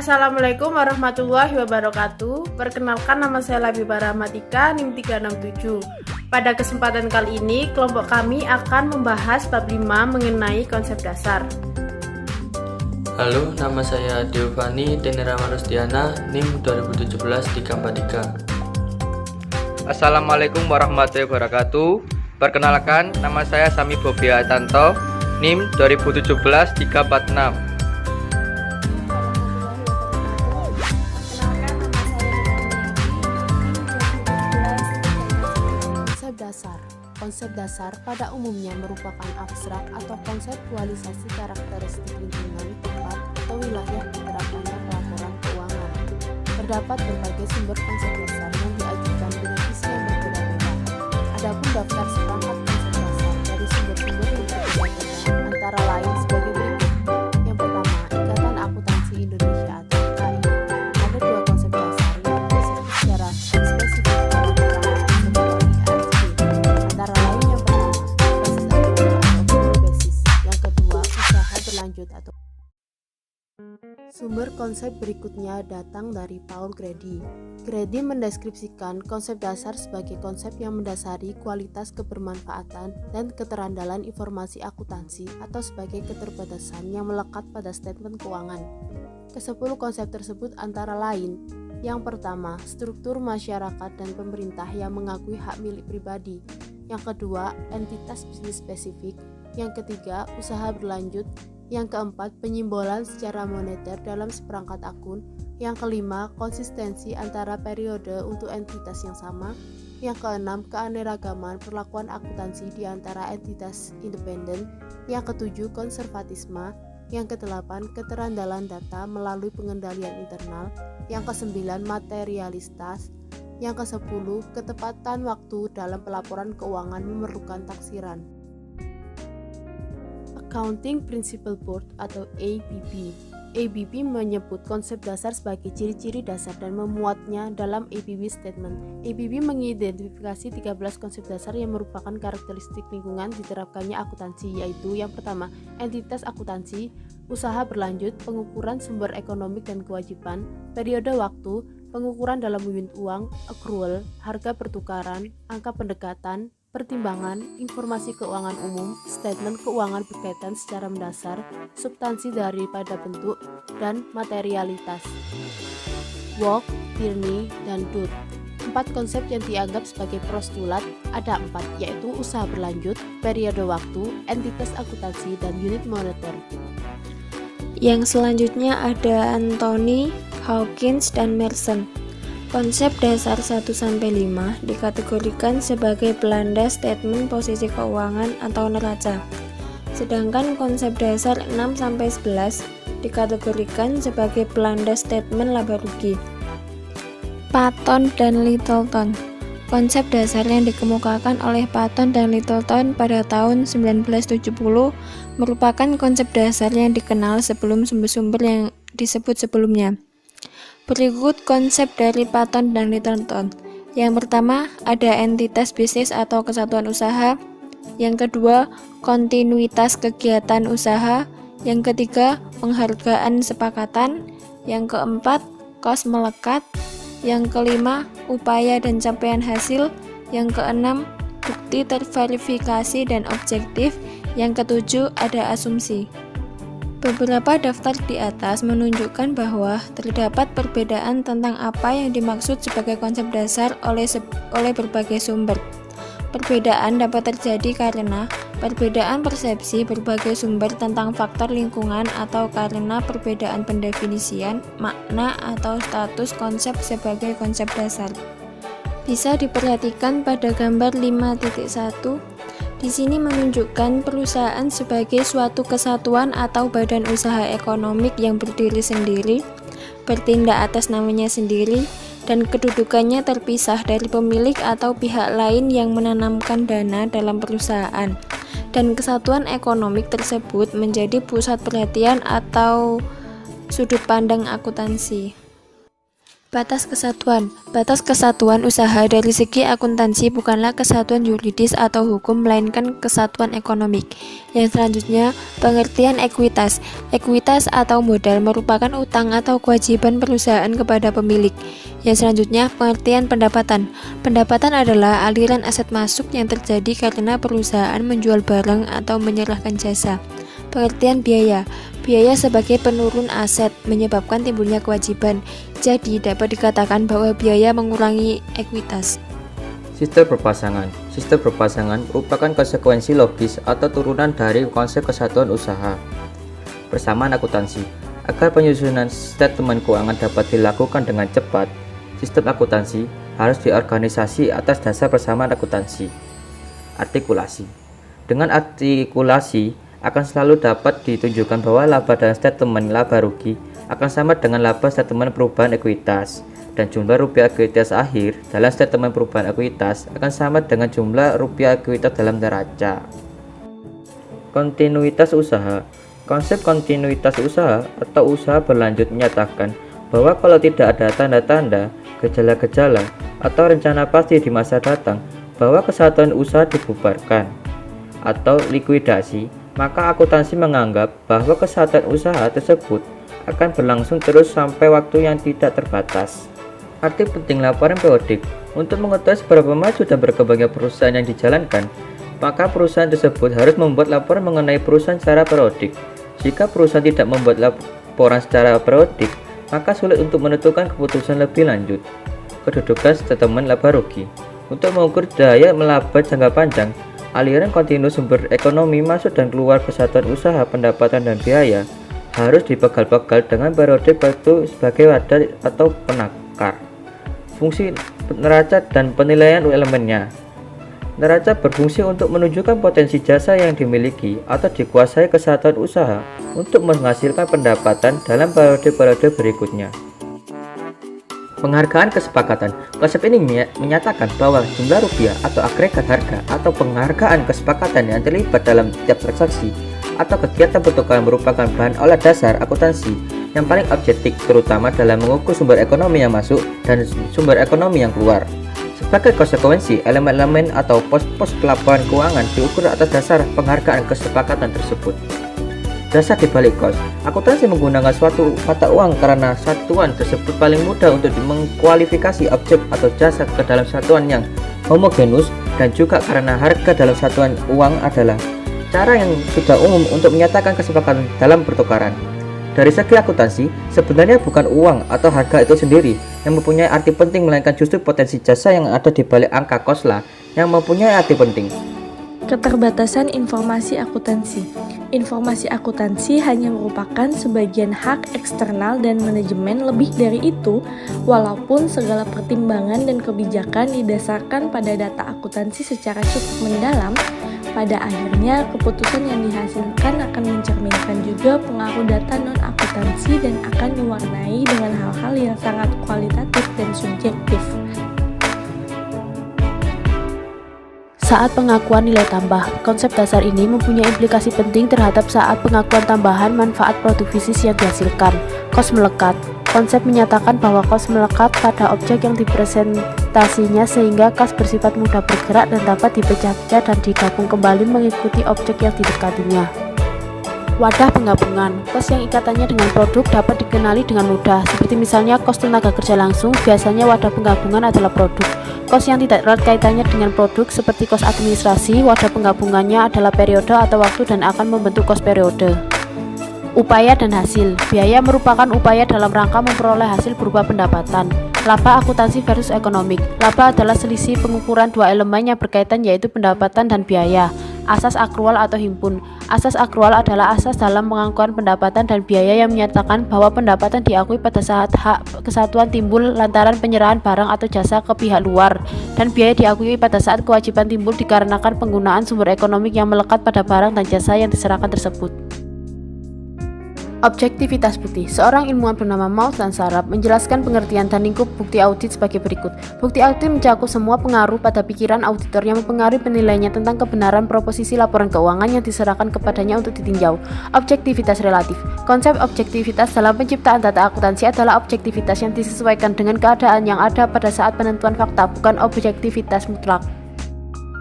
Assalamualaikum warahmatullahi wabarakatuh. Perkenalkan, nama saya Labibah Rahmatika, NIM 367. Pada kesempatan kali ini, kelompok kami akan membahas bab 5 mengenai konsep dasar. Halo, nama saya Diovani Denirama Rustiana, NIM 2017 343. Assalamualaikum warahmatullahi wabarakatuh. Perkenalkan, nama saya Sami Bobia Tanto, NIM 2017 346. Konsep dasar pada umumnya merupakan abstrak atau konseptualisasi karakteristik lingkungan, tempat, atau wilayah diterapkannya pelaporan keuangan. Terdapat berbagai sumber konsep dasar yang diajukan dengan isi yang berbeda-beda. Adapun daftar seperangkat konsep dasar dari sumber-sumber yang berbeda-beda antara lain sebagai berikut. Yang pertama, Ikatan Akuntansi Indonesia atau IAI. Ada dua konsep dasar yang disebut secara spesifik dalam keterangan antara lain yang pertama, basis yang kedua, usaha berlanjut atau. Sumber konsep berikutnya datang dari Paul Grady. Grady mendeskripsikan konsep dasar sebagai konsep yang mendasari kualitas kebermanfaatan dan keterandalan informasi akuntansi atau sebagai keterbatasan yang melekat pada statement keuangan. Ke-10 konsep tersebut antara lain: yang pertama, struktur masyarakat dan pemerintah yang mengakui hak milik pribadi. Yang kedua, entitas bisnis spesifik. Yang ketiga, usaha berlanjut. Yang keempat, penyimbolan secara moneter dalam seperangkat akun. Yang kelima, konsistensi antara periode untuk entitas yang sama. Yang keenam, keanekaragaman perlakuan akuntansi di antara entitas independen. Yang ketujuh, konservatisme. Yang kedelapan, keterandalan data melalui pengendalian internal. Yang kesembilan, materialitas. Yang ke-10, ketepatan waktu dalam pelaporan keuangan memerlukan taksiran. Accounting Principle Board atau APB. APB menyebut konsep dasar sebagai ciri-ciri dasar dan memuatnya dalam APB Statement. APB mengidentifikasi 13 konsep dasar yang merupakan karakteristik lingkungan diterapkannya akuntansi, yaitu yang pertama, entitas akuntansi, usaha berlanjut, pengukuran sumber ekonomi dan kewajiban, periode waktu, pengukuran dalam unit uang, accrual, harga pertukaran, angka pendekatan, pertimbangan, informasi keuangan umum, statement keuangan berkaitan secara mendasar, substansi daripada bentuk, dan materialitas. Walk, Tierney, dan Dutt. 4 konsep yang dianggap sebagai postulat ada 4, yaitu usaha berlanjut, periode waktu, entitas akuntansi, dan unit moneter. Yang selanjutnya ada Anthony, Hawkins, dan Merson. Konsep dasar 1-5 dikategorikan sebagai pelanda statement posisi keuangan atau neraca. Sedangkan konsep dasar 6-11 dikategorikan sebagai pelanda statement laba rugi. Patton dan Littleton. Konsep dasar yang dikemukakan oleh Patton dan Littleton pada tahun 1970 merupakan konsep dasar yang dikenal sebelum sumber-sumber yang disebut sebelumnya. Berikut konsep dari Patton dan Littleton. Yang pertama, ada entitas bisnis atau kesatuan usaha. Yang kedua, kontinuitas kegiatan usaha. Yang ketiga, penghargaan sepakatan. Yang keempat, kos melekat. Yang kelima, upaya dan capaian hasil. Yang keenam, bukti terverifikasi dan objektif. Yang ketujuh, ada asumsi. Beberapa daftar di atas menunjukkan bahwa terdapat perbedaan tentang apa yang dimaksud sebagai konsep dasar oleh berbagai sumber. Perbedaan dapat terjadi karena perbedaan persepsi berbagai sumber tentang faktor lingkungan atau karena perbedaan pendefinisian, makna, atau status konsep sebagai konsep dasar. Bisa diperhatikan pada gambar 5.1. Di sini menunjukkan perusahaan sebagai suatu kesatuan atau badan usaha ekonomik yang berdiri sendiri, bertindak atas namanya sendiri, dan kedudukannya terpisah dari pemilik atau pihak lain yang menanamkan dana dalam perusahaan. Dan kesatuan ekonomik tersebut menjadi pusat perhatian atau sudut pandang akuntansi. Batas kesatuan. Batas kesatuan usaha dari segi akuntansi bukanlah kesatuan yuridis atau hukum, melainkan kesatuan ekonomik. Yang selanjutnya, pengertian ekuitas. Ekuitas atau modal merupakan utang atau kewajiban perusahaan kepada pemilik. Yang selanjutnya, pengertian pendapatan. Pendapatan adalah aliran aset masuk yang terjadi karena perusahaan menjual barang atau menyerahkan jasa. Pengertian biaya. Biaya sebagai penurun aset menyebabkan timbulnya kewajiban. Jadi dapat dikatakan bahwa biaya mengurangi ekuitas. Sistem berpasangan. Sistem berpasangan merupakan konsekuensi logis atau turunan dari konsep kesatuan usaha. Persamaan akuntansi. Agar penyusunan statement keuangan dapat dilakukan dengan cepat, sistem akuntansi harus diorganisasi atas dasar persamaan akuntansi. Artikulasi. Dengan artikulasi akan selalu dapat ditunjukkan bahwa laba dan statement laba rugi akan sama dengan laba statement perubahan ekuitas, dan jumlah rupiah ekuitas akhir dalam statement perubahan ekuitas akan sama dengan jumlah rupiah ekuitas dalam neraca. Kontinuitas usaha. Konsep kontinuitas usaha atau usaha berlanjut menyatakan bahwa kalau tidak ada tanda-tanda, gejala-gejala, atau rencana pasti di masa datang bahwa kesatuan usaha dibubarkan atau likuidasi, maka akuntansi menganggap bahwa kesatuan usaha tersebut akan berlangsung terus sampai waktu yang tidak terbatas. Arti penting laporan periodik. Untuk mengetahui seberapa maju dan berkembangnya perusahaan yang dijalankan, maka perusahaan tersebut harus membuat laporan mengenai perusahaan secara periodik. Jika perusahaan tidak membuat laporan secara periodik, maka sulit untuk menentukan keputusan lebih lanjut. Kedudukan statement laba rugi. Untuk mengukur daya melaba jangka panjang, aliran kontinu sumber ekonomi masuk dan keluar kesatuan usaha, pendapatan dan biaya harus dipegal-pegal dengan periode waktu sebagai wadah atau penakar. Fungsi neraca dan penilaian elemennya. Neraca berfungsi untuk menunjukkan potensi jasa yang dimiliki atau dikuasai kesatuan usaha untuk menghasilkan pendapatan dalam periode-periode berikutnya. Penghargaan kesepakatan. Konsep ini menyatakan bahwa jumlah rupiah atau agregat harga atau penghargaan kesepakatan yang terlibat dalam setiap transaksi atau kegiatan pertukaran merupakan bahan olah dasar akuntansi yang paling objektif, terutama dalam mengukur sumber ekonomi yang masuk dan sumber ekonomi yang keluar. Sebagai konsekuensi, elemen-elemen atau pos-pos pelaporan keuangan diukur atas dasar penghargaan kesepakatan tersebut. Dasar dibalik kos. Akuntansi menggunakan suatu mata uang karena satuan tersebut paling mudah untuk mengkualifikasi objek atau jasa ke dalam satuan yang homogenus, dan juga karena harga dalam satuan uang adalah cara yang sudah umum untuk menyatakan kesepakatan dalam pertukaran. Dari segi akuntansi, sebenarnya bukan uang atau harga itu sendiri yang mempunyai arti penting, melainkan justru potensi jasa yang ada di balik angka koslah yang mempunyai arti penting. Keterbatasan informasi akuntansi. Informasi akuntansi hanya merupakan sebagian hak eksternal dan manajemen. Lebih dari itu, walaupun segala pertimbangan dan kebijakan didasarkan pada data akuntansi secara cukup mendalam, pada akhirnya keputusan yang dihasilkan akan mencerminkan juga pengaruh data non-akuntansi dan akan diwarnai dengan hal-hal yang sangat kualitatif dan subjektif. Saat pengakuan nilai tambah, konsep dasar ini mempunyai implikasi penting terhadap saat pengakuan tambahan manfaat produk bisnis yang dihasilkan. Kos melekat. Konsep menyatakan bahwa kos melekat pada objek yang dipresentasinya sehingga kas bersifat mudah bergerak dan dapat dipecah-pecah dan digabung kembali mengikuti objek yang didekatinya. Wadah penggabungan. Kos yang ikatannya dengan produk dapat dikenali dengan mudah, seperti misalnya kos tenaga kerja langsung. Biasanya wadah penggabungan adalah produk. Kos yang tidak erat kaitannya dengan produk, seperti kos administrasi, wadah penggabungannya adalah periode atau waktu dan akan membentuk kos periode. Upaya dan hasil. Biaya merupakan upaya dalam rangka memperoleh hasil berupa pendapatan. Laba akuntansi versus ekonomik. Laba adalah selisih pengukuran dua elemen yang berkaitan, yaitu pendapatan dan biaya. Asas akrual atau himpun. Asas akrual adalah asas dalam pengakuan pendapatan dan biaya yang menyatakan bahwa pendapatan diakui pada saat hak kesatuan timbul lantaran penyerahan barang atau jasa ke pihak luar, dan biaya diakui pada saat kewajiban timbul dikarenakan penggunaan sumber ekonomi yang melekat pada barang dan jasa yang diserahkan tersebut. Objektivitas bukti. Seorang ilmuwan bernama Maud Lansarap menjelaskan pengertian dan lingkup bukti audit sebagai berikut. Bukti audit mencakup semua pengaruh pada pikiran auditor yang mempengaruhi penilaiannya tentang kebenaran proposisi laporan keuangan yang diserahkan kepadanya untuk ditinjau. Objektivitas relatif. Konsep objektivitas dalam penciptaan data akuntansi adalah objektivitas yang disesuaikan dengan keadaan yang ada pada saat penentuan fakta, bukan objektivitas mutlak.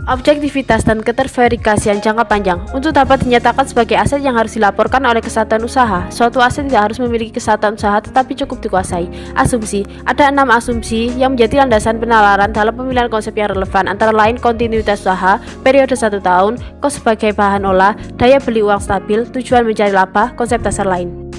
Objektivitas dan keterverifikasian jangka panjang. Untuk dapat dinyatakan sebagai aset yang harus dilaporkan oleh kesatuan usaha, suatu aset tidak harus memiliki kesatuan usaha tetapi cukup dikuasai. Asumsi. Ada 6 asumsi yang menjadi landasan penalaran dalam pemilihan konsep yang relevan, antara lain kontinuitas usaha, periode 1 tahun, kos sebagai bahan olah, daya beli uang stabil, tujuan mencari laba, konsep dasar lain.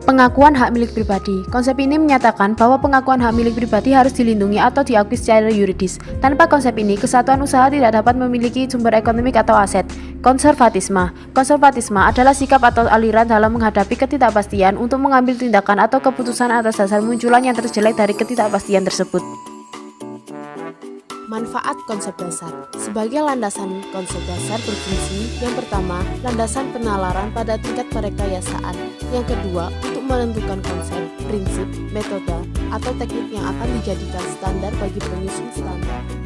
Pengakuan hak milik pribadi. Konsep ini menyatakan bahwa pengakuan hak milik pribadi harus dilindungi atau diakui secara yuridis. Tanpa konsep ini, kesatuan usaha tidak dapat memiliki sumber ekonomi atau aset. Konservatisme. Konservatisme adalah sikap atau aliran dalam menghadapi ketidakpastian untuk mengambil tindakan atau keputusan atas dasar munculan yang terjelek dari ketidakpastian tersebut. Manfaat konsep dasar. Sebagai landasan konsep dasar berfungsi, yang pertama, landasan penalaran pada tingkat perekayasaan. Yang kedua, untuk menentukan konsep, prinsip, metode, atau teknik yang akan dijadikan standar bagi penyusun standar.